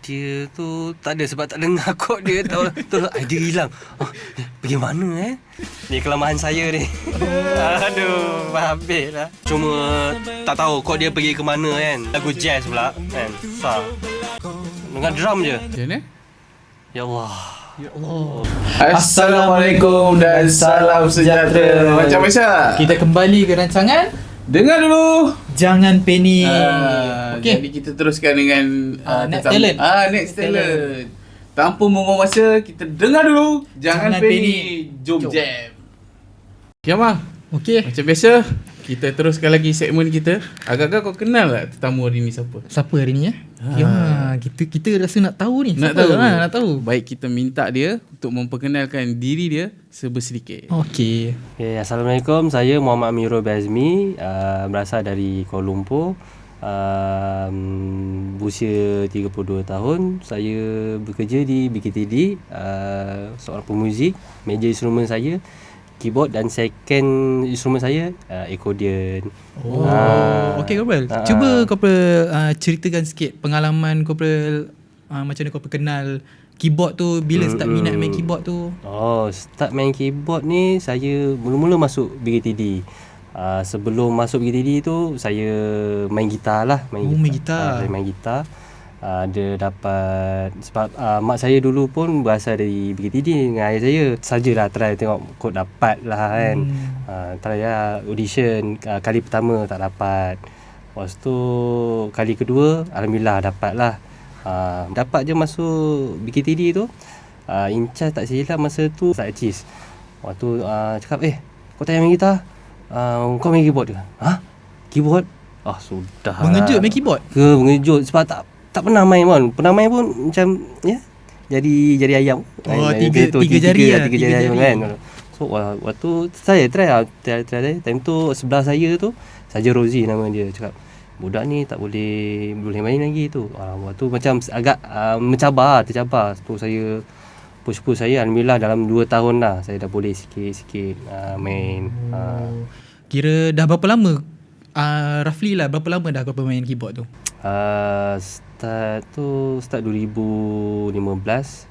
idea tu tak ada sebab tak dengar kod dia. Terus idea hilang. Pergi mana Ni kelemahan saya ni. Aduh, habis lah. Cuma tak tahu kod dia pergi ke mana kan. Lagu jazz pula kan. Susah. Dengan drum je. Macam mana? Ya Allah. Ya Allah. Assalamualaikum dan salam sejahtera. Macam biasa, kita kembali ke rancangan dengar dulu, jangan panik. Jadi kita teruskan dengan Next Talent. Next Talent. Tanpa membuang masa, kita dengar dulu Jangan Panik. Jom jam. Okay, Amang. Okey. Macam biasa, kita teruskan lagi segmen kita. Agak-agak kau kenal tak tetamu hari ni siapa? Siapa hari ni kita rasa nak tahu ni. Nak siapa? tahu. Nak tahu. Baik, kita minta dia untuk memperkenalkan diri dia sebersedikit. Okey. Okay, Assalamualaikum. Saya Muhammad Amirul Bazmi, berasal dari Kuala Lumpur. Berusia 32 tahun. Saya bekerja di BKTD, seorang pemuzik. Meja instrumen saya keyboard dan second instrumen saya accordion. Okey Corporal. Cuba Corporal ceritakan sikit pengalaman Corporal, macam mana Corporal kenal keyboard tu, bila start minat main keyboard tu? Start main keyboard ni saya mula-mula masuk BKTD. Sebelum masuk BKTD tu saya main gitar lah. Main gitar. Saya main gitar. Dia dapat sebab mak saya dulu pun berasal dari BKTD dengan ayah saya. Sajalah try tengok kod dapat lah kan. Try lah audition. Kali pertama tak dapat. Lepas tu kali kedua alhamdulillah dapat lah. Dapat je masuk BKTD tu. In charge tak silap masa tu Ustaz Aziz. Waktu cakap kau tak payah main gitar, kau main keyboard je. Keyboard? Sudah. Mengejut main keyboard? Mengejut sebab tak pernah main pun. Pernah main pun macam jadi ayam. Tiga jari ayam kan. So waktu saya try time tu sebelah saya tu Saja Rozi nama dia. Cakap budak ni tak boleh main lagi tu. Waktu macam agak tercabar. So saya push saya, alhamdulillah dalam 2 tahun lah saya dah boleh sikit-sikit main. Kira dah berapa lama, roughly lah berapa lama dah kau main keyboard tu? Start 2015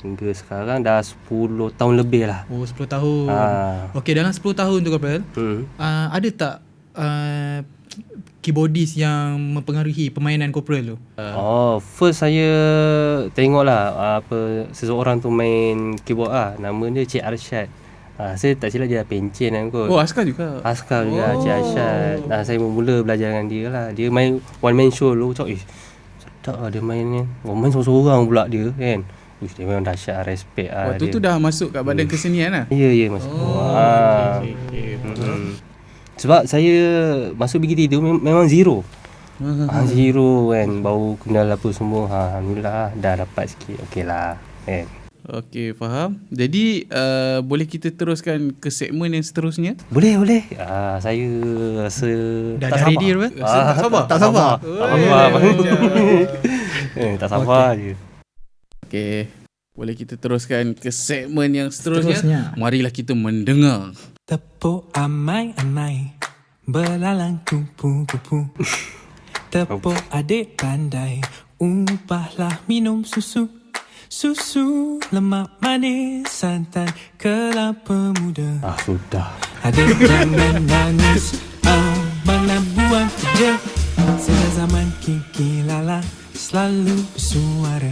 hingga sekarang dah 10 tahun lebih lah. 10 tahun. Okey, dalam 10 tahun tu Corporal, ada tak keyboardist yang mempengaruhi permainan Corporal tu? First saya tengok lah seseorang tu main keyboard nama dia Cik Arsyad. Saya tak silap dia pencen kan kot. Askar juga. Cik Arsyad. Saya mula belajar dengan dia lah. Dia main one man show dulu. Sedap lah dia main ni. Main seorang-seorang pula dia kan. Dia memang dahsyat, respect Waktu dia. tu dah masuk kat badan kesenian lah? Ya masuk. Okay. Sebab saya masuk BKT tu memang zero. Zero kan. Baru kenal apa semua. Alhamdulillah dah dapat sikit. Okey lah kan. Okey, faham. Jadi boleh kita teruskan ke segmen yang seterusnya? Boleh. Saya rasa dah tak ready sabar. tak sabar? Tak sabar. Tak sabar je. Okey, boleh kita teruskan ke segmen yang seterusnya. Marilah kita mendengar. Tepuk amai-amai, belalang kupu-kupu. Tepuk adik pandai, ubahlah minum susu. Susu, lemak manis, santan, kelapa muda. Sudah. Adik jangan nangis, abang nak buang kerja. Sejak zaman Kiki Lala selalu bersuara.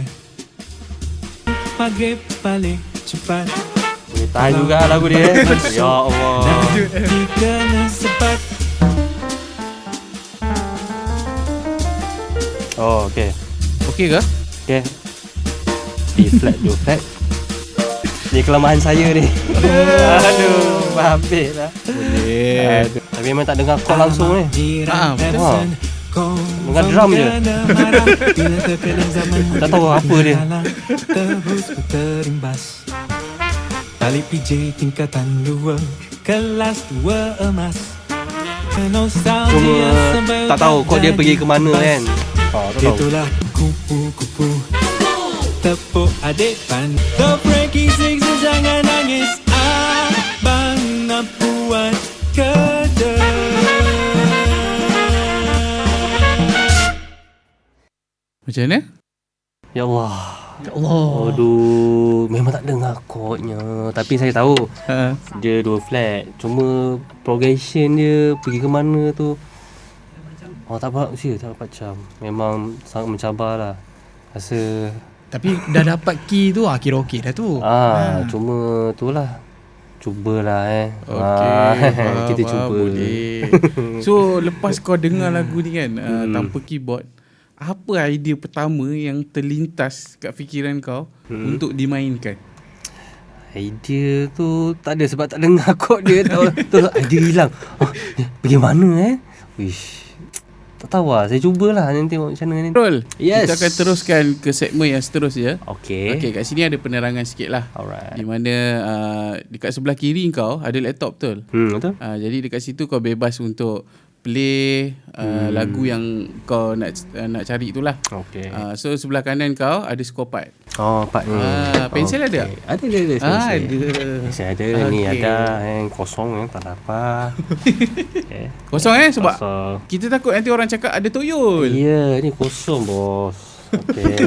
Pagi balik cepat. Tahan juga lagu dia. Ya Allah. Nanti kena sebat. Okey. Okey ke? Okey. D flat. Ni kelemahan saya ni. Aduh, habis lah. Boleh. Tapi memang tak dengar call langsung ni. Betul. Dengar drum je. Tak tahu apa dia. Terus terimbas. Tali PJ tingkatan 2, kelas 2 emas. Cuma tak tahu kod dia pergi ke mana kan. Tak tahu. Itulah kupu-kupu. Tepuk adik pan. The Frankie Six, jangan nangis. Abang nak buat kerja. Macam mana? Ya Allah. Ya Allah. Aduh, memang tak dengar chordnya. Tapi saya tahu dia 2 flat. Cuma progression dia pergi ke mana tu. Tak dapat macam. Memang sangat mencabar lah. Rasa Tapi dah dapat key tu kira okey dah tu. cuma tu lah. Cubalah Okay, kita cuba. Boleh. So lepas kau dengar lagu ni kan, tanpa keyboard, apa idea pertama yang terlintas kat fikiran kau untuk dimainkan? Idea tu tak ada sebab tak dengar chord dia. Terus idea hilang. Pergi mana Wish. Tak tahu lah. Saya cubalah nanti tengok macam mana ni. Rol, Yes. kita akan teruskan ke segmen yang seterusnya. Okay. Okay, kat sini ada penerangan sikit lah. Alright. Di mana dekat sebelah kiri kau ada laptop betul? Betul? Jadi dekat situ kau bebas untuk play lagu yang kau nak cari tu lah. Okay. So sebelah kanan kau ada score part. Part ni. Pensel ada? Ada. Pensel ada. Ni Okay. ada yang kosong tak dapat. Okay. Kosong sebab Kosong. kita takut nanti orang cakap ada toyol. Ya, ni kosong bos. Okay.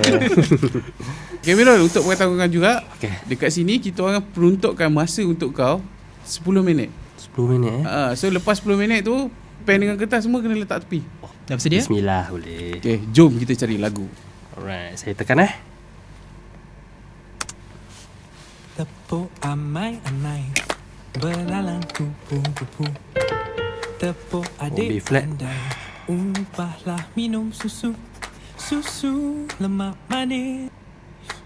Okay Mirul, untuk pengetahuan juga, Okay. dekat sini kita orang peruntukkan masa untuk kau 10 minit. 10 minit So lepas 10 minit tu, pen dengan kertas semua kena letak tepi. Dah bersedia? Bismillah boleh. Okay, jom kita cari lagu. Alright, saya tekan Tepuk amai-amai, belalang kupu-kupu. Tepuk B adik flat. pandai, ubahlah minum susu. Susu lemak manis.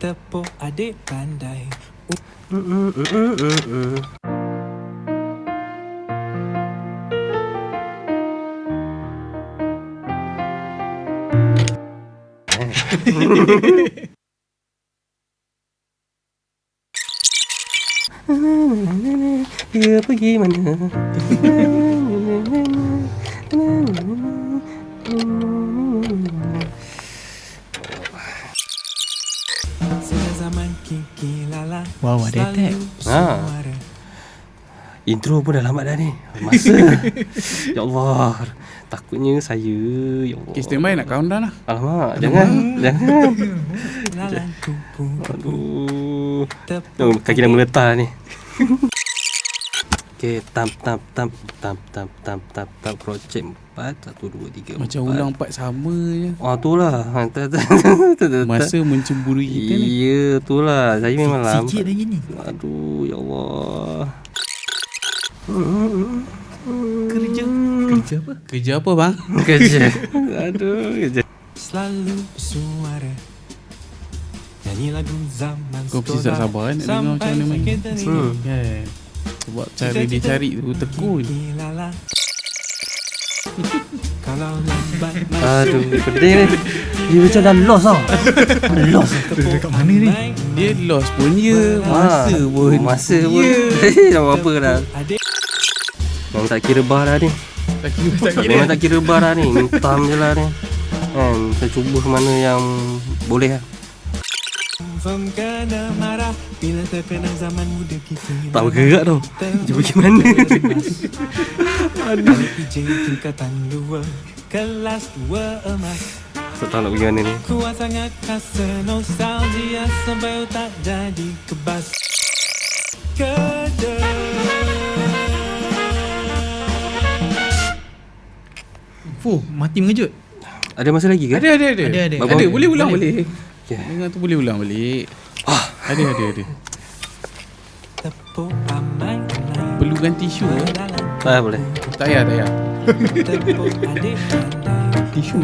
Tepuk adik pandai. Dia pergi mana? Sejak zaman Kiki Lala. Wow, ada attack. Suara. Intro pun dah lambat dah ni. Masa. Ya Allah. Takutnya saya. Ya Allah. Okay, standby nak countdown lah. Alamak, jangan. Belalang kupu-kupu. Aduh. Tepuk Kaki dah meletar ni. Okay, tam projek 4 1 2 3 Macam ulang part sama je. tu lah. Masa mencemburui kita ni. Ya, tu lah. Saya memang lambat. Sikit lagi ni. Aduh, ya Allah. Kerja apa? Kerja apa bang? Kerja. Aduh, kerja. Selalu bersuara. Nyanyi lagu zaman Kau mesti tak sabar kan nak dengar macam mana main. Kan? Sebab cara dia cari tu tekun. Kalau lambat Aduh, pedih ni. Dia macam dah lost tau. Lost. Dekat mana ni? Dia lost pun ya. Masa pun. Masa pun. Dah apa dah. adik Memang tak kira bar dah ni. Tak kira. Memang tak kira bar dah ni. Mintam je lah ni. Kan, saya cuba mana yang boleh lah. confirm kena marah bila terkena zaman muda kita. Tak bergerak tau. Dia pergi mana? Aduh. PJ tingkatan 2, kelas 2 emas. Tak tahu nak pergi mana ni. Kuat sangat rasa nostalgia sampai tak jadi kebas. Fuh, mati mengejut. Ada masa lagi ke? Ada. Ada. Ada, boleh ulang boleh. Okay. Dengar tu boleh ulang balik. Ada. Tepuk amai-amai. Perlukan tisu ke? Tak boleh. Tak payah. Tepuk adik pandai. Tisu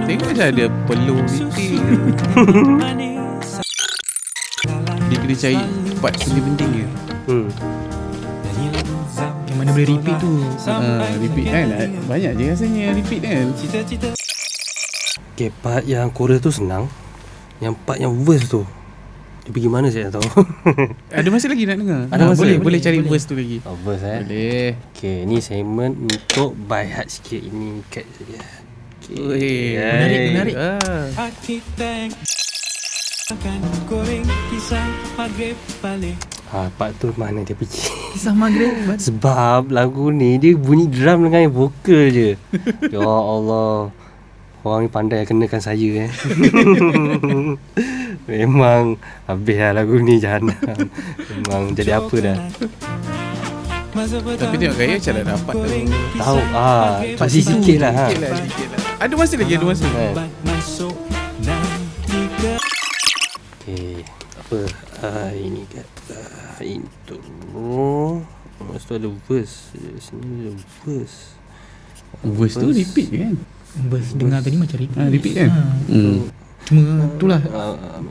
tengok macam ada peluh sikit. Manis. Dia kena cari part penting-penting je. Nyanyi lagu zaman Yang mana boleh repeat tu. Repeat kan. Banyak je rasanya repeat kan. cita-cita. Okay, part yang chorus tu senang. Yang part yang verse tu, dia pergi mana saya tak tahu. Ada masa lagi nak dengar? Ada masa. Boleh cari verse tu lagi. Verse Boleh. Okay, ni segmen untuk by heart sikit. Ini kat saja. Okay. Menarik. Arkitek akan goreng pisang maghrib balik. Part tu mana dia pergi? Kisah maghrib. Sebab lagu ni dia bunyi drum dengan vokal je. Ya Allah. Orang ni pandai kenakan saya Memang habis lah lagu ni jahanam. Memang jadi apa dah. Tapi tengok gaya macam dah dapat tu. Tahu masih sikit lah Sikit lah. Ada masa lagi, ada masa. Okay, apa ini kat intro. Lepas tu ada verse. Sini ada verse. Verse tu repeat kan? Verse dengar tadi macam repeat. Repeat kan? Cuma itulah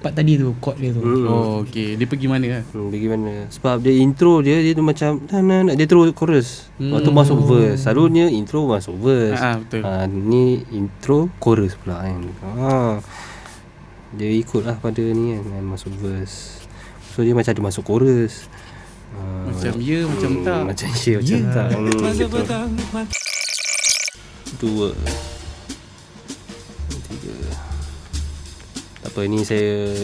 part tadi tu chord dia tu. Oh, okay. Dia pergi mana lah? Pergi mana? Sebab dia intro dia tu macam dia terus chorus. Lepas tu masuk verse. Selalunya intro masuk verse. Betul. Ni intro chorus pula kan. Dia ikut lah pada ni kan, masuk verse. So dia macam ada masuk chorus. Macam ya, macam tak. Macam ya, macam tak. Gitu. 2 3. Tak apa, ni saya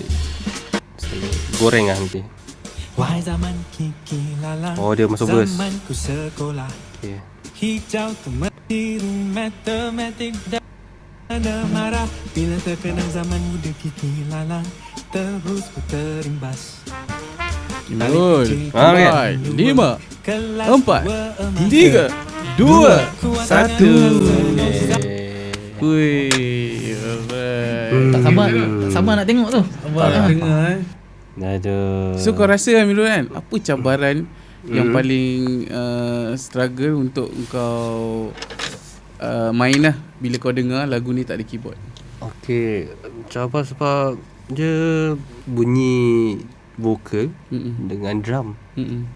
goreng lah nanti. Wahai zaman kiki lalang, Oh, dia masuk verse. zamanku sekolah, Okay. hijau tu meniru matematik dan marah. Bila terkenang zaman muda kiki lalang, terus ku terimbas. Betul. Okay. Alright. 5, Kelas 4, 3, 2, 1. Wih. Tak sabar nak tengok tu. Dengar Aduh. So kau rasa Amirul kan, apa cabaran yang paling struggle untuk kau main lah bila kau dengar lagu ni tak ada keyboard? Okay, cabar sebab dia bunyi vokal dengan drum.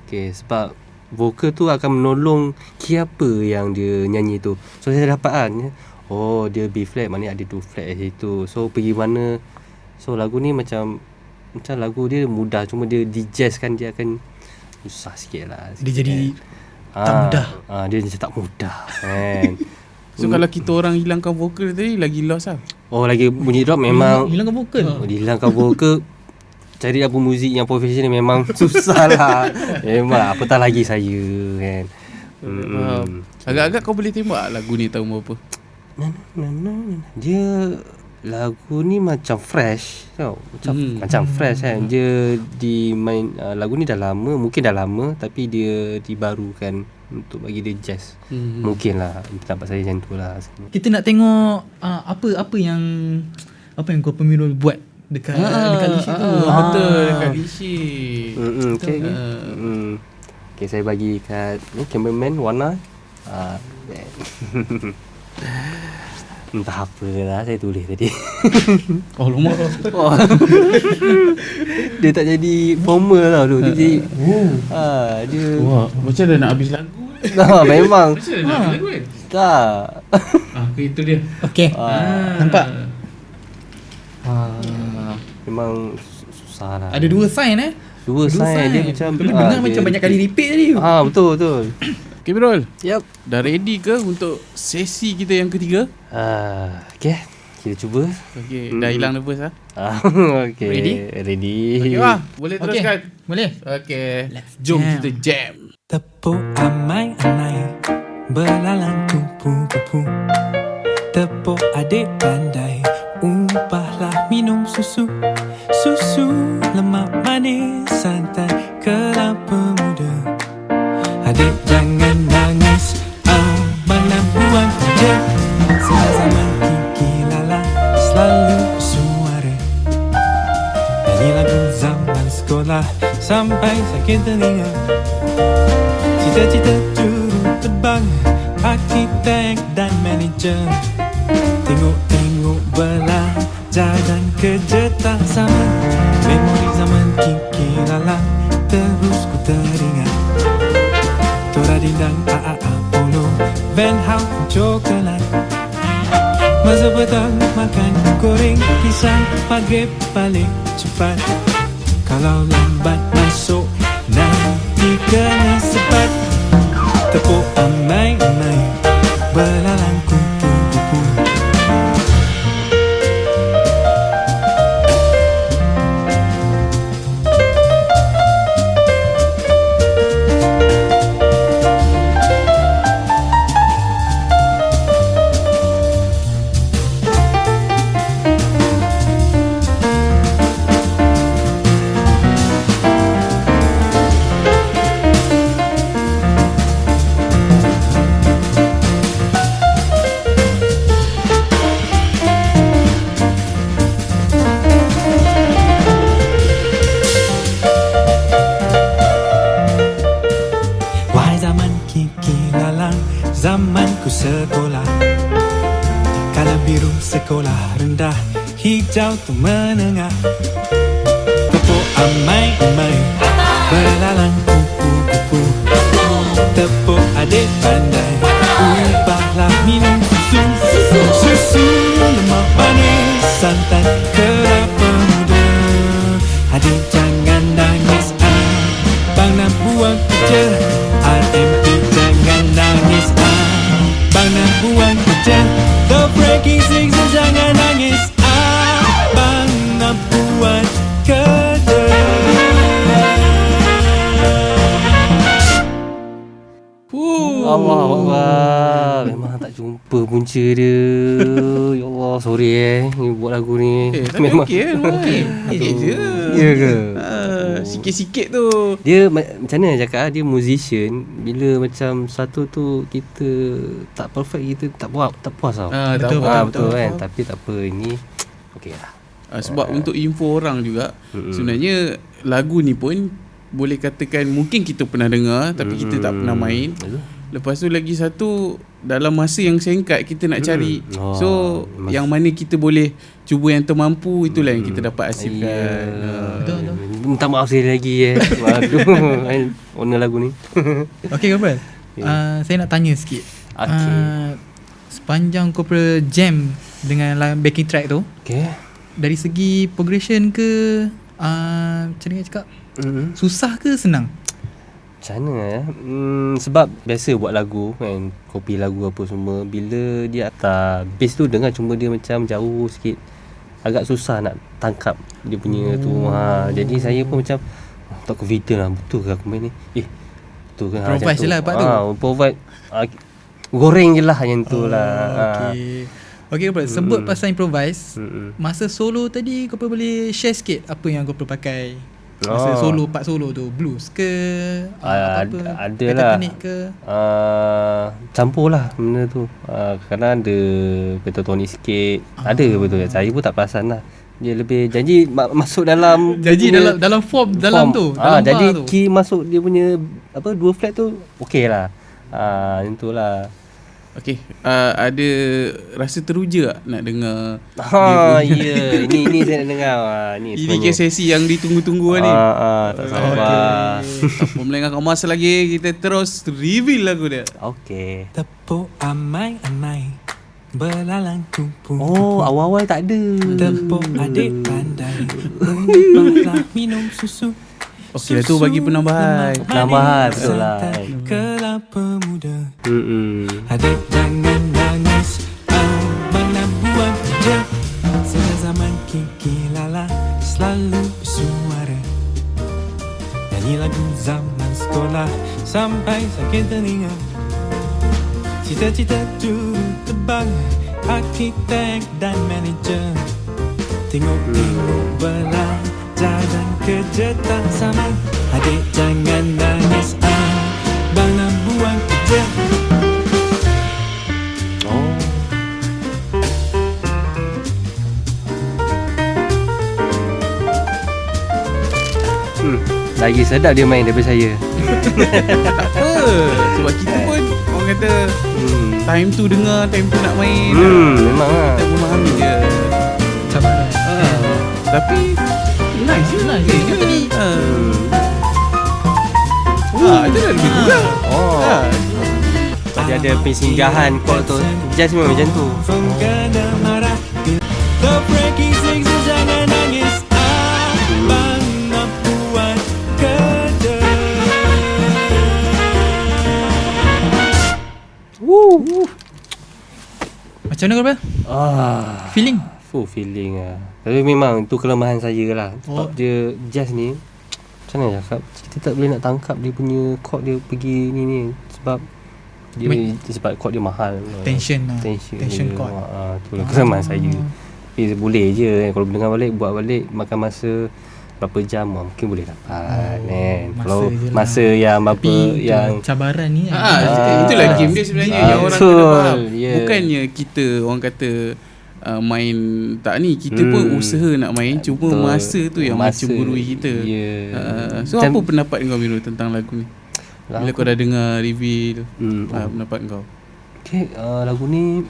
Okay, sebab vokal tu akan menolong key apa yang dia nyanyi tu. So saya dapat kan, oh dia B flat, maknanya ada 2 flat di situ. So pergi mana. So lagu ni macam lagu dia mudah, cuma dia di-jazz kan dia akan susah sikit lah. Dia jadi tak mudah. Dia macam tak mudah kan. So kalau kita orang hilangkan vokal tadi lagi lost lah. Oh, lagi bunyi drop memang Hilangkan vokal. hilangkan vokal. Cari apa muzik yang profesional memang susah lah. Memang apatah lagi saya kan. Agak-agak kau boleh tembak lagu ni tahun berapa? Dia lagu ni macam fresh tau. Macam fresh kan. Dia dimain lagu ni dah lama, mungkin dah lama, tapi dia dibarukan untuk bagi dia jazz. Mungkin lah pendapat saya macam tu lah. Kita nak tengok apa yang kau Pemirul buat dekat lisi tu. Betul, dekat lisi. Okay. Okay, saya bagi kat ni cameraman Wana. Entah apa lah saya tulis tadi. Oh, lama tu. Dia tak jadi formal tau tu. Dia jadi dia Wah, macam dah nak habis lagu. memang Macam dah nak habis lagu kan? tak. Okay, itu dia. Okey. Nampak? Memang susah lah. Ada 2 sign 2 sign dia macam Kau dengar macam banyak kali repeat tadi. betul. Okay, Birol. Yup. Dah ready ke untuk sesi kita yang ketiga? Okay, kita cuba. Okay, dah hilang nervous lah. Okay. Ready? Okay, wah, boleh teruskan. Boleh. Okay, Let's jom jam. kita jam. Tepuk amai-amai, belalang kupu-kupu. Tepuk adik pandai, umpahlah minum susu. Susu lemak manis santai kelapa muda. Adik jangan nangis, abang nak buang kerja. Zaman kiki lalang selalu bersuara. Nyanyi lagu zaman sekolah sampai sakit telinga. Cita-cita juru terbang, arkitek dan manager. Tengok-tengok belajar dan kerja tak sama. Memori zaman kiki lalang terus ku teringat. Tora Dindang, Apollo, Van Hout, coklat. Masa petang makan goreng pisang, maghrib balik cepat. Kalau lambat masuk nanti kena sepat. Tepuk amai-amai, belalang kupu-kupu. sekolah rendah, hijau tu menengah. Tepuk amai-amai, belalang kupu-kupu. Tepuk adik pandai, ubahlah minum susu. Susu lemak manis, santan kelapa muda. Adik jangan nangis, abang nak buang kerja. RMP jangan nangis, abang nak buang kerja. The Breaking Six jangan nangis, abang nak buat kerja. Allah Allah, memang tak jumpa punca dia. Ya Allah, sorry ni buat lagu ni. Tapi okey kan? Okey je. Ya ke? Sikit-sikit tu. Dia macam mana nak cakap, dia musician. Bila macam satu tu kita tak perfect, kita tak puas tau. Betul kan. Tapi tak apa, ini okey lah. Sebab untuk info orang juga, sebenarnya lagu ni pun boleh katakan mungkin kita pernah dengar tapi kita tak pernah main. Lepas tu lagi satu, dalam masa yang singkat kita nak cari. So yang mana kita boleh cuba yang termampu, itulah yang kita dapat hasilkan. Betul. Minta maaf sekali lagi Waduh, owner lagu ni. Okay Corporal, saya nak tanya sikit. Sepanjang Corporal jam dengan backing track tu, dari segi progression ke, macam mana nak cakap, susah ke senang? Macam mana sebab biasa buat lagu kan, kopi lagu apa semua, bila dia atas bass tu dengar cuma dia macam jauh sikit, agak susah nak tangkap dia punya tu. Jadi saya pun macam tak confident lah, betul ke aku main ni, betul ke, provide je lah part tu. Provide goreng je lah yang tu lah. Okay Corporal, sebut pasal improvise, masa solo tadi Corporal boleh share sikit apa yang Corporal pakai masa solo, part solo tu? Blues ke? Ada lah, ke? campur lah benda tu. Kadang ada pentatonic sikit, ada betul. Saya pun tak perasan lah, dia lebih janji masuk dalam janji punya, dalam form dalam tu, dalam jadi tu. Key masuk dia punya dua flat tu okey lah. Itulah. Okey, ada rasa teruja tak nak dengar? Ini saya nak dengar. Ini ke sesi yang ditunggu-tunggu ni. Tak sabar. Tak apa melengahkan masa lagi, kita terus reveal lagu dia. Okey. Tepuk amai-amai, belalang kupu-kupu. Awal-awal tak ada. Tepuk adik pandai, ubahlah minum susu. Okey lah tu, bagi penambahan. Betul lah. Kelapa muda. Adik jangan nangis, abang nak buat kerja. Sejak zaman Kiki Lala selalu bersuara, nyanyi lagu zaman sekolah sampai sakit telinga. Cita-cita juru terbang, arkitek dan manager. Tengok-tengok belajar dan kerja tak sama. Adik jangan nangis, abang nak buang kerja. Lagi sedap dia main daripada saya. Tak apa, sebab kita pun orang kata time tu dengar, time tu nak main. Memang lah, kita memahami dia Cabaran. tapi nice je tadi. Itu dah lebih kurang. Tadi ada persinggahan chord tu, jazz memang macam tu. Kena marah bila The Breaking Six jangan nangis, abang nak buat kerja. Macam mana Corporal? Feeling? Full feeling lah. Tapi memang tu kelemahan saya lah. Sebab dia jazz ni, macam mana cakap, kita tak boleh nak tangkap dia punya chord dia pergi ni. Sebab dia sebab chord dia mahal. Tension chord. Tu lah kelemahan saya. Tapi boleh je kalau dengar balik, buat balik, makan masa berapa jam mungkin boleh dapat kan. Kalau masa yang berapa yang cabaran ni itulah game dia sebenarnya, yang orang kena faham. Bukannya kita orang kata main tak ni, kita pun usaha nak main, cuma masa tu yang mencemburui kita. So apa pendapat kau Miru tentang lagu ni? Bila kau dah dengar review tu, pendapat kau? Lagu ni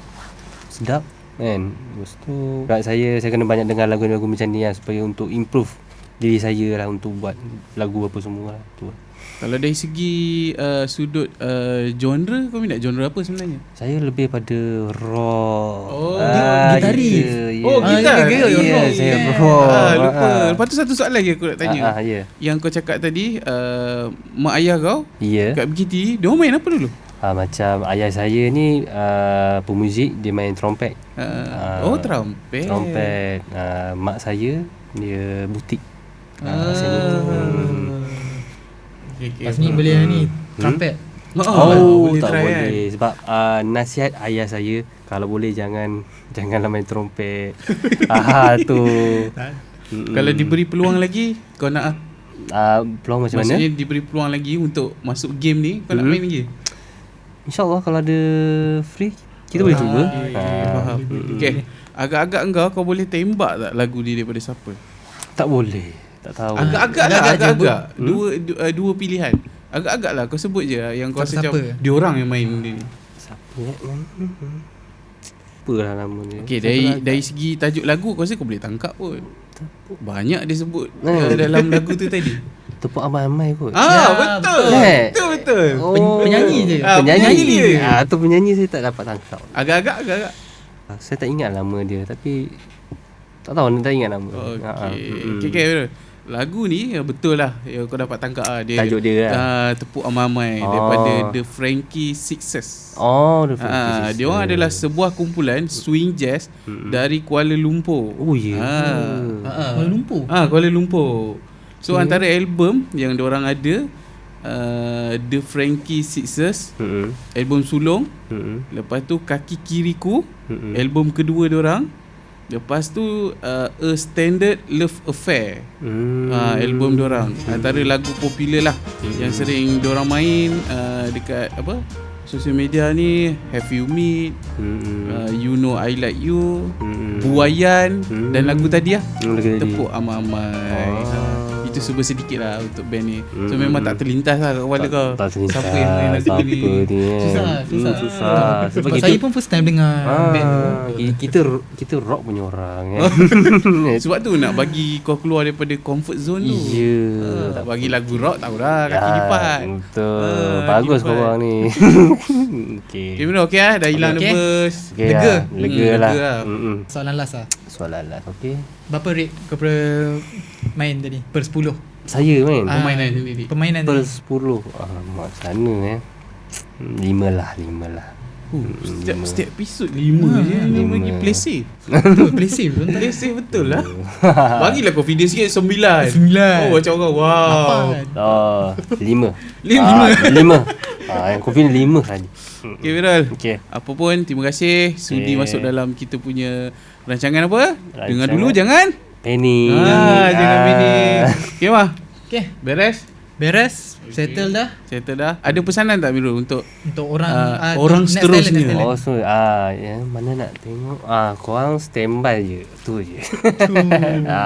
sedap. kan. Lepas tu saya kena banyak dengar lagu-lagu macam ni lah, supaya untuk improve diri saya lah untuk buat lagu apa semua lah tu. Kalau dari segi sudut genre, kau minat genre apa sebenarnya? Saya lebih pada rock. gitaris. Gitar. Saya rock. Lupa. Lepas tu satu soalan lagi aku nak tanya. Ya. Yang kau cakap tadi, mak ayah kau Ya. kat BKT, dia main apa dulu? Macam ayah saya ni pemuzik, dia main trompet. Trompet. Trompet. Mak saya dia butik. Lepas ni boleh ni trumpet. Boleh tak try boleh. Sebab nasihat ayah saya, kalau boleh janganlah main trompet. Tu. Kalau diberi peluang lagi, kau nak Peluang macam maksudnya mana? diberi peluang lagi untuk masuk game ni, kau nak main lagi? InsyaAllah kalau ada free, kita boleh cuba. Faham. Okay. Agak-agak kau boleh tembak tak lagu ni daripada siapa? Tak boleh. Tak tahu. Agak-agak. Dua pilihan. Agak-agak lah kau sebut je yang kau rasa macam dia orang yang main ni. Siapa apalah nama ni. Okay, dari segi tajuk lagu kau rasa kau boleh tangkap pun. Banyak dia sebut dalam lagu tu tadi. Tepuk amai-amai kot. Betul. Penyanyi je. Penyanyi je. Tu penyanyi saya tak dapat tangkap. Agak-agak. Saya tak ingat nama dia, tapi tak tahu, tak ingat nama. Okay. Lagu ni betul lah yang kau dapat tangkap dia. Tajuk dia lah. Tepuk amai-amai daripada The Frankie Sixers. The Frankie Sixers. Dia orang adalah sebuah kumpulan swing jazz dari Kuala Lumpur. Oh ya. Kuala Lumpur. Kuala Lumpur. So antara album yang diorang ada, The Frankie Sixers, album sulung. Lepas tu Kaki Kiriku, album kedua diorang. Lepas tu A Standard Love Affair, album diorang. Antara lagu popular lah yang sering diorang main dekat sosial media ni, Have You Meet, You Know I Like You, Buayan, dan lagu tadi lah, Tepuk Amai-Amai. Itu cuba sedikit lah untuk band ni. So memang tak terlintas lah kat kepala kau tak terlintas. siapa yang main lagu ni. Susah. Sebab kita, saya pun first time dengar band tu. Kita rock punya orang Sebab tu nak bagi kau keluar daripada comfort zone tu. Bagi lagu rock tahulah kaki lipat. Betul. Bagus korang ni. Okay. Okay bro, okay lah. Dah hilang nervous. Lega lah. Soalan last lah. Soalan last. Okay. Berapa rate kau main tadi? Per 10. Saya main Permainan sendiri. Permainan per tadi 10. Mak sana 5 lah. Setiap episod 5 je. 5 bagi play safe. Betul, play safe. Play safe betul lah. Bagilah confidence sikit 9. Macam orang wow. 5. 5. Yang confident 5 saja. Okay Viral. Okay. Apa pun terima kasih sudi masuk dalam kita punya rancangan apa? Rancangan. Dengar dulu jangan Penny. jangan panik. Okay mah. Okay, Beres? settle dah. Settle dah. Ada pesanan tak Mirul untuk orang orang next seterusnya? talent. Oh so mana nak tengok korang standby je. Tu je.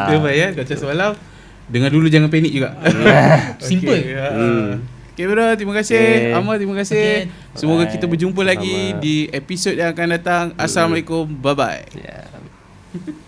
Terbaik ya. Kau cakap semalam dengar dulu jangan panik juga. Simple. Okay bro, terima kasih. Amal terima kasih. Semoga Bye. kita berjumpa lagi di episod yang akan datang. Assalamualaikum. Bye bye. Yeah.